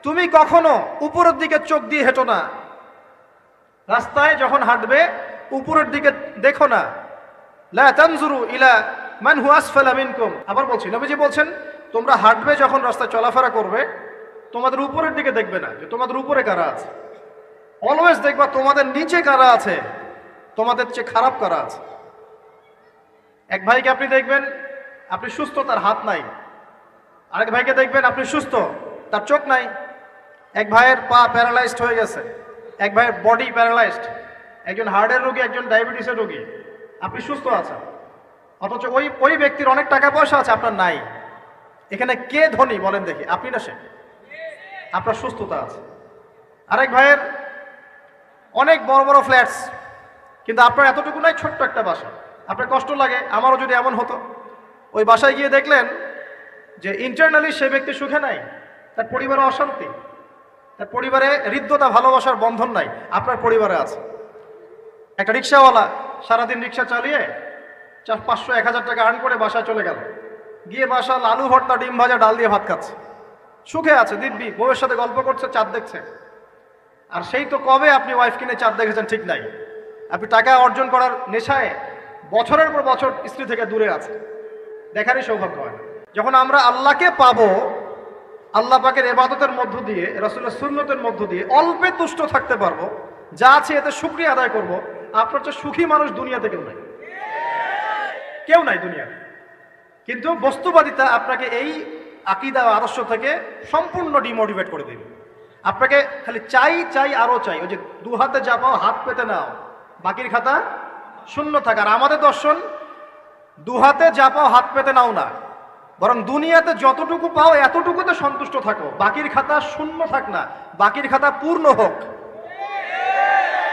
তুমি কখনো উপরের দিকে চোখ দিয়ে হেঁটো না, রাস্তায় যখন হাঁটবে উপরের দিকে দেখো না। লা তানজুরু ইলা মান হুয়া আসফালা মিনকুম। আবার বলছি, নবীজি বলছেন তোমরা হাঁটবে যখন রাস্তায় চলাফেরা করবে তোমাদের উপরের দিকে দেখবে না যে তোমাদের উপরে কারা আছে, অলওয়েজ দেখবা তোমাদের নিচে কারা আছে, তোমাদের চেয়ে খারাপ কারা আছে। এক ভাইকে আপনি দেখবেন আপনি সুস্থ, তার হাত নাই। আরেক ভাইকে দেখবেন আপনি সুস্থ, তার চোখ নাই। এক ভাইয়ের পা প্যারালাইজড হয়ে গেছে, এক ভাইয়ের বডি প্যারালাইজড, একজন হার্টের রোগী, একজন ডায়াবেটিসের রোগী। আপনি সুস্থ আছেন, অথচ ওই ব্যক্তির অনেক টাকা পয়সা আছে, আপনার নাই। এখানে কে ধনী বলেন দেখি, আপনি না সে? আপনার সুস্থতা আছে। আরেক ভাইয়ের অনেক বড় বড় ফ্ল্যাটস, কিন্তু আপনার এতটুকু নাই, ছোট্ট একটা বাসা। আপনার কষ্ট লাগে, আমারও যদি এমন হতো। ওই বাসায় গিয়ে দেখলেন যে ইন্টারনালি সে ব্যক্তি সুখে নাই, তার পরিবারে অশান্তি, তার পরিবারে হৃদ্যতা ভালোবাসার বন্ধন নাই, আপনার পরিবারে আছে। একটা রিক্সাওয়ালা সারাদিন রিক্সা চালিয়ে 500-1000 টাকা আর্ন করে বাসায় চলে গেল, গিয়ে বাসা আলু ভর্তা, ডিম ভাজা, ডাল দিয়ে ভাত খাচ্ছে, সুখে আছে দিব্যি, বউয়ের সাথে গল্প করছে, চাঁদ দেখছে। আর সেই তো কবে আপনি ওয়াইফ কিনে চাঁদ দেখেছেন ঠিক নাই। আপনি টাকা অর্জন করার নেশায় বছরের পর বছর স্ত্রী থেকে দূরে আছে, দেখারই সৌভাগ্য হয় না। যখন আমরা আল্লাহকে পাবো, আল্লাহ পাকের ইবাদতের মধ্য দিয়ে, রাসূলের সুন্নতের মধ্য দিয়ে অল্পে তুষ্ট থাকতে পারবো, যা আছে এতে শুকরিয়া আদায় করব, আপনার চেয়ে সুখী মানুষ দুনিয়াতে কেউ নাই দুনিয়াতে। কিন্তু বস্তুবাদিতা আপনাকে এই আকীদা ও আদর্শ থেকে সম্পূর্ণ ডিমোটিভেট করে দেবে। আপনাকে খালি চাই আরো চাই। ওই যে দু হাতে যা পাও হাত পেতে নাও, বাকির খাতা শূন্য থাক। আর আমাদের দর্শন, দু হাতে যা পাও হাত পেতে নাও না, বরং দুনিয়াতে যতটুকু পাও এতটুকুতে সন্তুষ্ট থাকো, বাকির খাতা শূন্য থাক না, বাকির খাতা পূর্ণ হোক।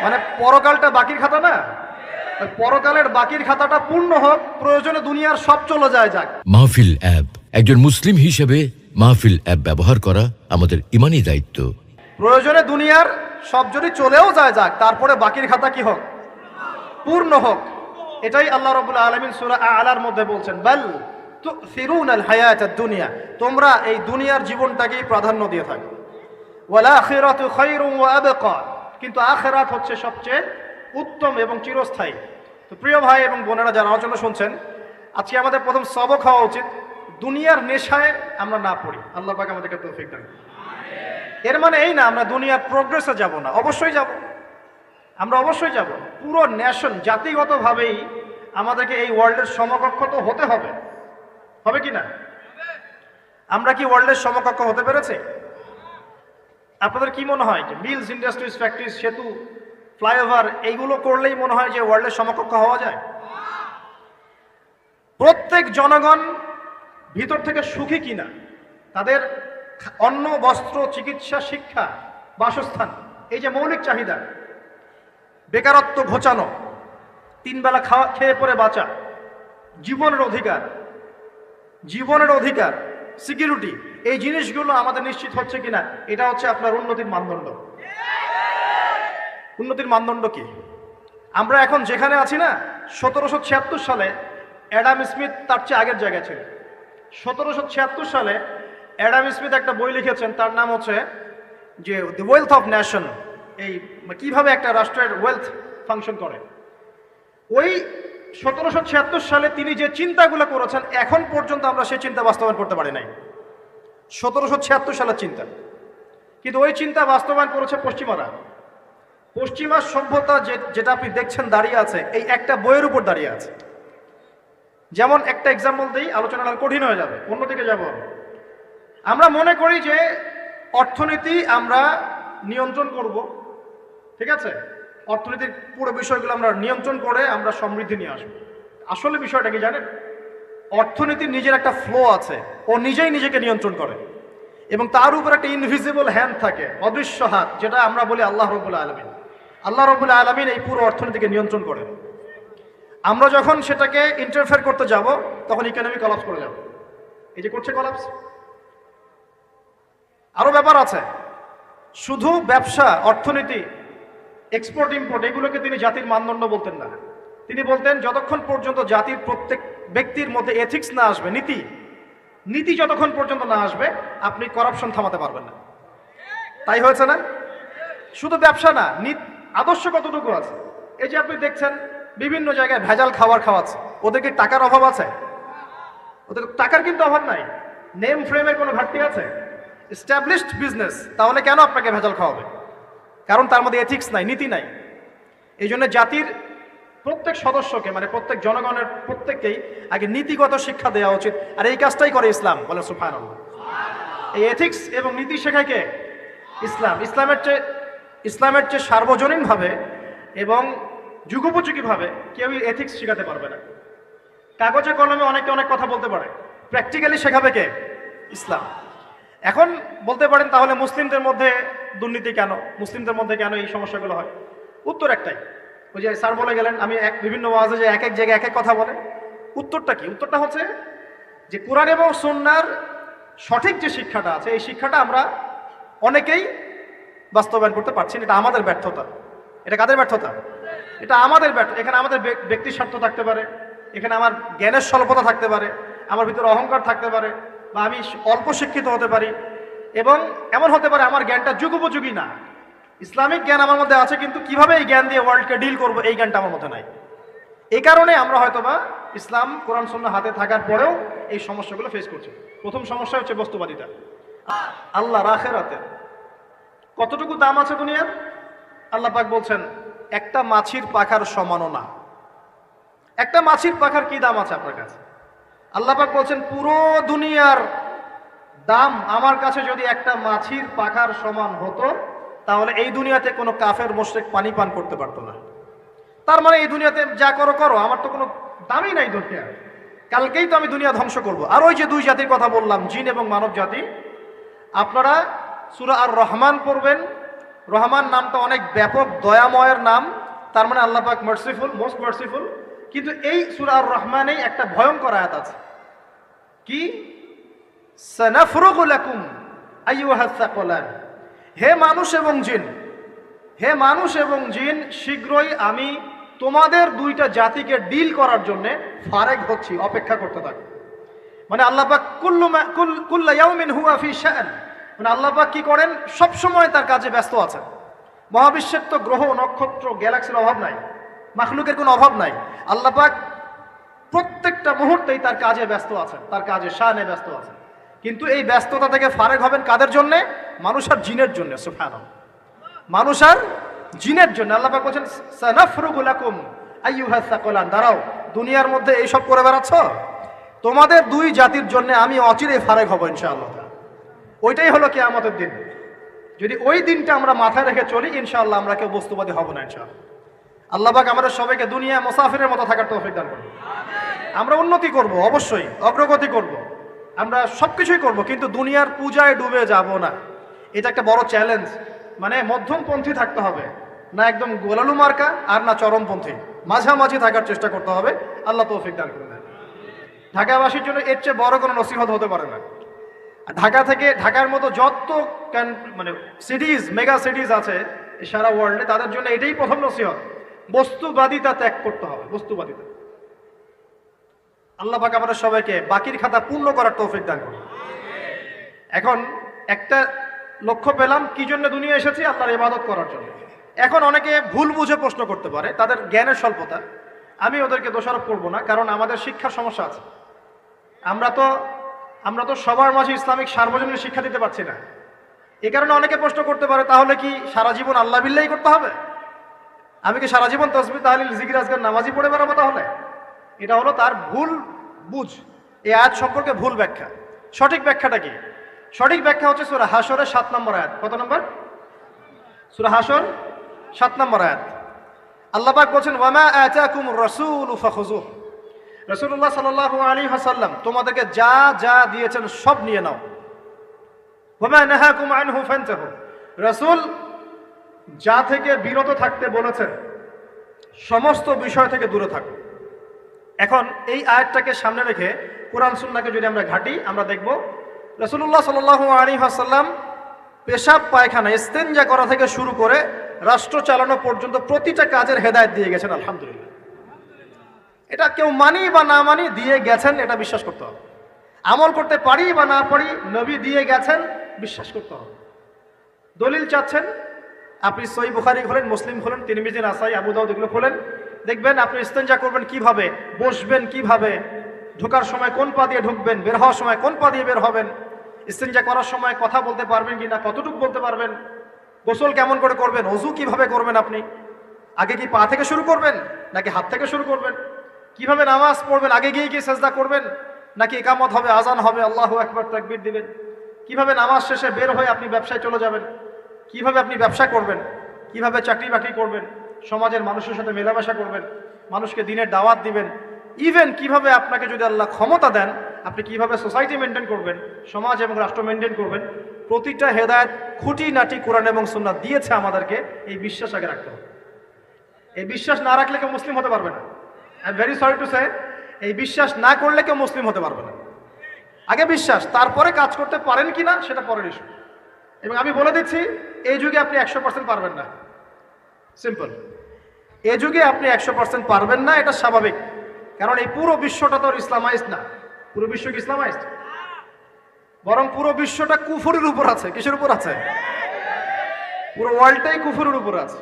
মানে পরকালটা বাকির খাতা না, পরকালের বাকির খাতাটা পূর্ণ হোক, প্রয়োজনে দুনিয়ার সব চলে যায় যাক। মাহফিল অ্যাপ, একজন মুসলিম হিসেবে মাহফিল অ্যাপ ব্যবহার করা আমাদের ঈমানি দায়িত্ব। প্রয়োজনে দুনিয়ার সব যদি চলেও যায় যাক, তারপরে বাকির খাতা কি হোক? পূর্ণ হোক। এটাই আল্লাহ রাব্বুল আলামিন সূরা আ'লার মধ্যে বলছেন, বাল তুসিরুনাল হায়াতাদ দুনিয়া, তোমরা এই দুনিয়ার জীবনটাকেই প্রাধান্য দিয়ে থাকো। ওয়াল আখিরাতু খায়রুন ওয়া আবকা, কিন্তু আখিরাত হচ্ছে সবচেয়ে উত্তম এবং চিরস্থায়ী। তো প্রিয় ভাই এবং বোনেরা যারা আলোচনা শুনছেন, আজকে আমাদের প্রথম সবক হওয়া উচিত দুনিয়ার নেশায় আমরা না পড়ি। আল্লাহ পাক আমাদেরকে তৌফিক দান। এর মানে এই না আমরা দুনিয়ার প্রোগ্রেসে যাব না, অবশ্যই যাব, আমরা অবশ্যই যাব। পুরো ন্যাশন জাতিগতভাবেই আমাদেরকে এই ওয়ার্ল্ডের সমকক্ষ তো হতে হবে, হবে কি না? আমরা কি ওয়ার্ল্ডের সমকক্ষ হতে পেরেছি? আপনাদের কি মনে হয় যে মিলস, ইন্ডাস্ট্রিজ, ফ্যাক্টরিজ, সেতু, ফ্লাইওভার এইগুলো করলেই মনে হয় যে ওয়ার্ল্ডের সমকক্ষ হওয়া যায়? প্রত্যেক জনগণ ভিতর থেকে সুখী কিনা, তাদের অন্ন, বস্ত্র, চিকিৎসা, শিক্ষা, বাসস্থান, এই যে মৌলিক চাহিদা, বেকারত্ব ঘোচানো, 3 বেলা খেয়ে পরে বাঁচা, জীবনের অধিকার, সিকিউরিটি, এই জিনিসগুলো আমাদের নিশ্চিত হচ্ছে কিনা, এটা হচ্ছে আপনার উন্নতির মানদণ্ড। উন্নতির মানদণ্ড কি? আমরা এখন যেখানে আছি না, 1776 সালে অ্যাডাম স্মিথ তার চেয়ে আগের জায়গায় ছিল। 1776 সালে অ্যাডাম স্মিথ একটা বই লিখেছেন, তার নাম হচ্ছে যে দ্য ওয়েলথ অফ নেশন, এই কিভাবে একটা রাষ্ট্রের ওয়েলথ ফাংশন করে। ওই 1776 সালে তিনি যে চিন্তাগুলো করেছেন, এখন পর্যন্ত আমরা সেই চিন্তা বাস্তবায়ন করতে পারি নাই। 1776 সালের চিন্তা, কিন্তু ওই চিন্তা বাস্তবায়ন করেছে পশ্চিমারা। পশ্চিমা সভ্যতা যেটা আপনি দেখছেন দাঁড়িয়ে আছে, এই একটা বইয়ের উপর দাঁড়িয়ে আছে। যেমন একটা এক্সাম্পল দিই, আলোচনাটা কঠিন হয়ে যাবে, অন্যদিকে যাব। আমরা মনে করি যে অর্থনীতি আমরা নিয়ন্ত্রণ করব, ঠিক আছে, অর্থনীতির পুরো বিষয়গুলো আমরা নিয়ন্ত্রণ করে আমরা সমৃদ্ধি নিয়ে আসবো। আসলে বিষয়টা কি জানেন? অর্থনীতির নিজের একটা ফ্লো আছে, ও নিজেই নিজেকে নিয়ন্ত্রণ করে, এবং তার উপর একটা ইনভিজিবল হ্যান্ড থাকে, অদৃশ্য হাত, যেটা আমরা বলি আল্লাহ রাব্বুল আলামিন। আল্লাহ রাব্বুল আলামিন এই পুরো অর্থনীতিকে নিয়ন্ত্রণ করেন। আমরা যখন সেটাকে ইন্টারফেয়ার করতে যাব তখন ইকোনমি কলাপস করে যাবে। এই যে করছে কলাপস। আরো ব্যাপার আছে, শুধু ব্যবসা, অর্থনীতি, এক্সপোর্ট ইম্পোর্ট এগুলোকে তিনি জাতির মানদণ্ড বলতেন না। তিনি বলতেন যতক্ষণ পর্যন্ত জাতির প্রত্যেক ব্যক্তির মধ্যে এথিক্স না আসবে, নীতি যতক্ষণ পর্যন্ত না আসবে আপনি করাপশন থামাতে পারবেন না। তাই হয়েছে না? শুধু ব্যবসা না, আদর্শ কতটুকু আছে? এই যে আপনি দেখছেন বিভিন্ন জায়গায় ভেজাল খাবার খাওয়াচ্ছে, ওদের কি টাকার অভাব আছে? ওদের টাকার কিন্তু অভাব নাই। নেম ফ্রেমের কোনো ঘাটতি আছে? এস্টাবলিশড বিজনেস, তাহলে কেন আপনাকে ভেজাল খাওয়াবে? কারণ তার মধ্যে এথিক্স নাই, নীতি নাই। এই জন্য জাতির প্রত্যেক সদস্যকে, মানে প্রত্যেক জনগণের প্রত্যেককেই আগে নীতিগত শিক্ষা দেওয়া উচিত। আর এই কাজটাই করে ইসলাম, বলে সুবহানাল্লাহ। এই এথিক্স এবং নীতি শেখায় কে? ইসলাম। ইসলামের চেয়ে সার্বজনীনভাবে এবং যুগোপযোগীভাবে কেউই এথিক্স শেখাতে পারবে না। কাগজে কলমে অনেকে অনেক কথা বলতে পারে, প্র্যাকটিক্যালি শেখাবে কে? ইসলাম। এখন বলতে পারেন তাহলে মুসলিমদের মধ্যে দুর্নীতি কেন, মুসলিমদের মধ্যে কেন এই সমস্যাগুলো হয়? উত্তর একটাই, ওই যে স্যার বলে গেলেন, আমি বিভিন্ন ওয়াজে যে এক এক জায়গায় এক এক কথা বলে। উত্তরটা কি? উত্তরটা হচ্ছে যে কোরআন এবং সুন্নাহর সঠিক যে শিক্ষাটা আছে, এই শিক্ষাটা আমরা অনেকেই বাস্তবায়ন করতে পারছি না। এটা আমাদের ব্যর্থতা। এটা কাদের ব্যর্থতা? এটা আমাদের ব্যর্থ। এখানে আমাদের ব্যক্তির স্বার্থ থাকতে পারে, এখানে আমার জ্ঞানের স্বল্পতা থাকতে পারে, আমার ভিতরে অহংকার থাকতে পারে, বা আমি অল্প শিক্ষিত হতে পারি, এবং এমন হতে পারে আমার জ্ঞানটা যুগোপযোগী না। ইসলামিক জ্ঞান আমার মধ্যে আছে, কিন্তু কিভাবে এই জ্ঞান দিয়ে ওয়ার্ল্ডকে ডিল করবো এই জ্ঞানটা আমার মধ্যে নাই। এই কারণে আমরা হয়তোবা ইসলাম, কোরআন সুন্নাহ হাতে থাকার পরেও এই সমস্যাগুলো ফেস করছি। প্রথম সমস্যা হচ্ছে বস্তুবাদিতা। আল্লাহর আখিরাতে কতটুকু দাম আছে দুনিয়ার? আল্লাহ পাক বলছেন একটা মাছির পাখার সমানও না। একটা মাছির পাখার কি দাম আছে আপনার কাছে? আল্লাহ পাক বলছেন পুরো দুনিয়ার দাম আমার কাছে যদি একটা মাছির পাখার সমান হতো, তাহলে এই দুনিয়াতে কোনো কাফের মুশরিক পানি পান করতে পারতো না। তার মানে এই দুনিয়াতে যা করো করো, আমার তো কোনো দামই নাই দুনিয়া। কালকেই তো আমি দুনিয়া ধ্বংস করব। আর ওই যে দুই জাতির কথা বললাম, জিন এবং মানব জাতি, আপনারা সূরা আর রহমান পড়বেন। রহমান নামটা অনেক ব্যাপক, দয়াময়ের নাম। তার মানে আল্লাহ পাক মার্সিফুল, মোস্ট মার্সিফুল। কিন্তু এই সূরা আর রহমানেই একটা ভয়ঙ্কর আয়াত আছে, কি? সানাফরুগু লাকুম আইয়ুহাস সাকলান। হে মানুষ এবং জিন, হে মানুষ এবং জিন, শীঘ্রই আমি তোমাদের দুইটা জাতিকে ডিল করার জন্য ফারেক হচ্ছি, অপেক্ষা করতে থাকো। মানে আল্লাহ পাক কুল্লু ইয়াউমিন হুয়া ফি শাআন, মানে আল্লাহ পাক কি করেন? সব সময় তার কাজে ব্যস্ত আছেন। মহাবিশ্বের তো গ্রহ, নক্ষত্র, গ্যালাক্সির অভাব নাই, মাখলুকের কোনো অভাব নাই। আল্লাহ পাক প্রত্যেকটা মুহূর্তেই তার কাজে ব্যস্ত আছেন, তার কাজে শানে ব্যস্ত আছেন। কিন্তু এই ব্যস্ততা থেকে ফারেক হবেন কাদের জন্য? মানুষ আর জিনের জন্য। সুবহানাল্লাহ, মানুষ আর জিনের জন্য। আল্লাহ পাক বলেন সানাফরুগু লাকুম আইয়ুহাস সাকলান। দাঁড়াও, দুনিয়ার মধ্যে এইসব করে বেড়াচ্ছ, তোমাদের দুই জাতির জন্য আমি অচিরেই ফারেক হব ইনশাআল্লাহ। ওইটাই হলো কিয়ামতের দিন। যদি ওই দিনটা আমরা মাথায় রেখে চলি, ইনশাআল্লাহ আমরা কেউ বস্তুবাদী হব না ইনশাআল্লাহ। আল্লাহ পাক আমাদের সবাইকে দুনিয়া মুসাফিরের মতো থাকার তৌফিক দান করুন। আমরা উন্নতি করব, অবশ্যই অগ্রগতি করব, আমরা সবকিছুই করব, কিন্তু দুনিয়ার পূজায় ডুবে যাব না। এটা একটা বড় চ্যালেঞ্জ। মানে মধ্যমপন্থী থাকতে হবে, না একদম গোলালু মার্কা আর না চরমপন্থী, মাঝামাঝি থাকার চেষ্টা করতে হবে। আল্লাহ তৌফিক দান করুন। ঢাকাবাসীর জন্য এর চেয়ে বড় কোনো নসিহত হতে পারে না। ঢাকার মতো যত মানে সিটিজ, মেগা সিটিজ আছে সারা ওয়ার্ল্ডে, তাদের জন্য এটাই প্রথম নসিহত, বস্তুবাদিতা ত্যাগ করতে হবে। বস্তুবাদিতা। আল্লাহ পাক আমাদের সবাইকে বাকির খাতা পূর্ণ করার তৌফিক দান করুন। এখন একটা লক্ষ্য পেলাম, কি জন্য দুনিয়া এসেছি? আল্লাহর ইবাদত করার জন্য। এখন অনেকে ভুল বুঝে প্রশ্ন করতে পারে, তাদের জ্ঞানের স্বল্পতা। আমি ওদেরকে দোষারোপ করব না, কারণ আমাদের শিক্ষার সমস্যা আছে। আমরা তো সবার মাঝে ইসলামিক সার্বজনীন শিক্ষা দিতে পারছি না। এই কারণে অনেকে প্রশ্ন করতে পারে, তাহলে কি সারা জীবন আল্লাহ বিল্লাহি করতে হবে? আমি কি সারা জীবন তাসবিহ, তাহলিল, জিকির, আজকার, নামাজি পড়ে বেড়াবো? তাহলে এটা হলো তার ভুল বুঝ। এই আয়াত সম্পর্কে ভুল ব্যাখ্যা। সঠিক ব্যাখ্যাটা কি? সঠিক ব্যাখ্যা হচ্ছে সূরা হাশরের 7 নম্বর আয়াত। কত নম্বর? সূরা হাশর 7 নম্বর আয়াত। আল্লাহ পাক বলেন, ওয়ামা আতাকুমুর রাসূলু ফাখুযুহু। রাসূলুল্লাহ সাল্লাল্লাহু আলাইহি ওয়াসাল্লাম তোমাদেরকে যা যা দিয়েছেন সব নিয়ে নাও। ওয়ামা নাহাকুম আনহু ফান্তাহু। রাসূল যা থেকে বিরত থাকতে বলেছেন সমস্ত বিষয় থেকে দূরে থাকো। এখন এই আয়াতটাকে সামনে রেখে কোরআন সুন্নাহকে যদি আমরা ঘাঁটি, আমরা দেখব রাসূলুল্লাহ সাল্লাল্লাহু আলাইহি ওয়াসাল্লাম পেশাব পায়খানা ইস্তেনজা করা থেকে শুরু করে রাষ্ট্র চালানো পর্যন্ত প্রতিটা কাজের হেদায়েত দিয়ে গেছেন। আলহামদুলিল্লাহ, এটা কেউ মানি বা না মানি দিয়ে গেছেন, এটা বিশ্বাস করতে হবে। আমল করতে পারি বা না পারি, নবী দিয়ে গেছেন, বিশ্বাস করতে হবে। দলিল চাচ্ছেন, আপনি সহিহ বুখারী খোলেন, মুসলিম খোলেন, তিরমিজি, নাসাই, আবু দাউদ এগুলো খোলেন, দেখবেন আপনি ইস্তেনজা করবেন কিভাবে, বসবেন কিভাবে, ঢোকার সময় কোন পা দিয়ে ঢুকবেন, বের হওয়ার সময় কোন পা দিয়ে বের হবেন, ইস্তেনজা করার সময় কথা বলতে পারবেন কিনা, কতটুকু বলতে পারবেন, গোসল কেমন করে করবেন, ওযু কিভাবে করবেন, আপনি আগে কি পা থেকে শুরু করবেন নাকি হাত থেকে শুরু করবেন, কিভাবে নামাজ পড়বেন, আগে গিয়ে কি সেজদা করবেন নাকি ইকামত হবে, আজান হবে, আল্লাহু আকবার তাকবীর দিবেন, কিভাবে নামাজ শেষে বের হয়ে আপনি ব্যবসায় চলে যাবেন, কিভাবে আপনি ব্যবসা করবেন, কিভাবে চাকরি বাকরি করবেন, সমাজের মানুষের সাথে মেলামেশা করবেন, মানুষকে দিনের দাওয়াত দিবেন, ইভেন কিভাবে আপনাকে যদি আল্লাহ ক্ষমতা দেন আপনি কিভাবে সোসাইটি মেনটেন করবেন, সমাজ এবং রাষ্ট্র মেনটেন করবেন, প্রতিটা হেদায়েত খুঁটিনাটি কোরআন এবং সুন্নাহ দিয়েছে আমাদেরকে। এই বিশ্বাস আগে রাখতে হবে। এই বিশ্বাস না রাখলে কেউ মুসলিম হতে পারবে না। I am very sorry to say, এই বিশ্বাস না করলে কেউ মুসলিম হতে পারবে না। আগে বিশ্বাস, তারপরে কাজ করতে পারেন কিনা সেটা পরের ইস্যু। এবং আমি বলে দিচ্ছি, এই যুগে আপনি 100% পারবেন না। সিম্পল, এই যুগে আপনি 100% পারবেন না, এটা স্বাভাবিক। কারণ এই পুরো বিশ্বটা তো ইসলামাইজড না। পুরো বিশ্ব কি ইসলামাইজড? বরং পুরো বিশ্বটা কুফরের উপর আছে। কিসের উপর আছে? পুরো ওয়ার্ল্ডটাই কুফরের উপর আছে,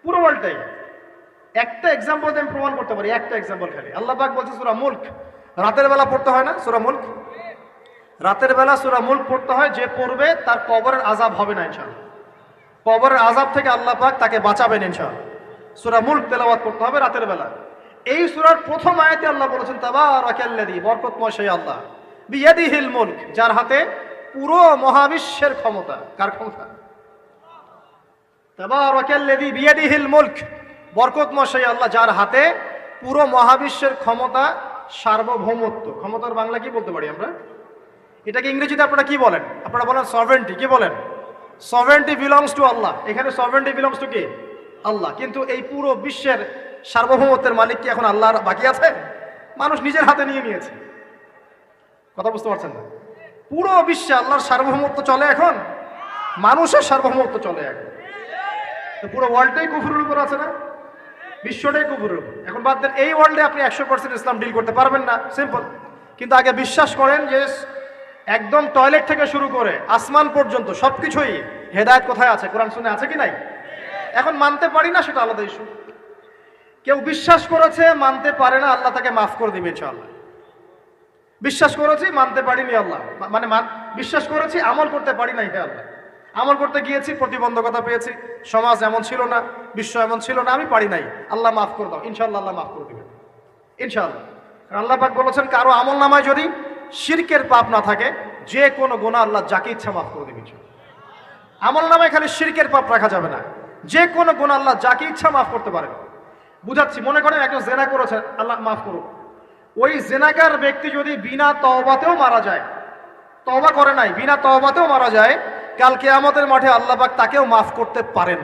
পুরো ওয়ার্ল্ডটাই। একটা এক্সাম্পল দিয়ে আমি প্রমাণ করতে পারি, একটা এক্সাম্পল খালি। আল্লাহ পাক বলছে সূরা মুলক, রাতের বেলা পড়তে হয় না সূরা মুলক? রাতের বেলা সূরা মুলক পড়তে হয়, যে পড়বে তার কবরের আযাব হবে না ইনশাআল্লাহ। কবরের আযাব থেকে আল্লাহ পাক তাকে বাঁচাবেন ইনশাআল্লাহ। সূরা মুলক তেলাওয়াত করতে হবে রাতের বেলা। এই সূরার প্রথম আয়াতে আল্লাহ বলেছেন তাবারাকাল্লাযী, বরকতময় সেই আল্লাহ, বিয়াদিহিল মুলক, যার হাতে পুরো মহাবিশ্বের ক্ষমতা। কার ক্ষমতা? তাবারাকাল্লাযী বিয়াদিহিল মুলক, বরকতময় সেই আল্লাহ যার হাতে পুরো মহাবিশ্বের ক্ষমতা, সার্বভৌমত্ব। ক্ষমতার বাংলা কি বলতে পারি আমরা? এটাকে ইংরেজিতে আপনারা কি বলেন? আপনারা বলেন সভারেন্টি। কি বলেন? সভারেন্টি বিলংস টু আল্লাহ। এখানে সভারেন্টি বিলংস টু কে? আল্লাহ। কিন্তু এই পুরো বিশ্বের সার্বভৌমত্বের মালিক কি এখন আল্লাহর বাকি আছে? মানুষ নিজের হাতে নিয়ে নিয়েছে। কথা বুঝতে পারছেন না? পুরো বিশ্বে আল্লাহর সার্বভৌমত্ব চলে এখন, মানুষের সার্বভৌমত্ব চলে এখন। তো পুরো ওয়ার্ল্ডটাই কুফরের উপর আছে না? বিশ্বটাই কুফরের উপর। এখন বাদ দেন, এই ওয়ার্ল্ডে আপনি 100% ইসলাম ডিল করতে পারবেন না, সিম্পল। কিন্তু আগে বিশ্বাস করেন যে একদম টয়লেট থেকে শুরু করে আসমান পর্যন্ত সবকিছুই হেদায়েত কোথায় আছে, কোরআন শুনে আছে কি নাই? এখন মানতে পারি না, সেটা আলাদা ইস্যু। কেউ বিশ্বাস করেছে, মানতে পারে না, আল্লাহ তাকে মাফ করে দিবে ইনশাআল্লাহ। বিশ্বাস করেছি, মানতে পারিনি, আল্লাহ মানে বিশ্বাস করেছি, আমল করতে পারি নাই, হে আল্লাহ আমল করতে গিয়েছি, প্রতিবন্ধকতা পেয়েছি, সমাজ এমন ছিল না, বিশ্ব এমন ছিল না, আমি পারি নাই, আল্লাহ মাফ করে দাও। ইনশাআল্লাহ আল্লাহ মাফ করে দিবেন ইনশাআল্লাহ। আল্লাহ পাক বলেছেন, কারো আমল নামায় যদি শিরকের পাপ না থাকে, যে কোনো গুনাহ আল্লাহ যাকে ইচ্ছা মাফ করে দিবেন। আমল নামায় খালি শিরকের পাপ রাখা যাবে না, যে কোনো গুনাহ আল্লাহ যাকে ইচ্ছা মাফ করতে পারেন। বুঝাচ্ছি, মনে করেন একজন জেনা করেছে, আল্লাহ মাফ করুক। ওই জেনাকার ব্যক্তি যদি বিনা তওবাতেও মারা যায়, তওবা করে নাই, বিনা তওবাতেও মারা যায়, কাল কিয়ামতের মাঠে আল্লাহ পাক তাকেও মাফ করতে পারেন।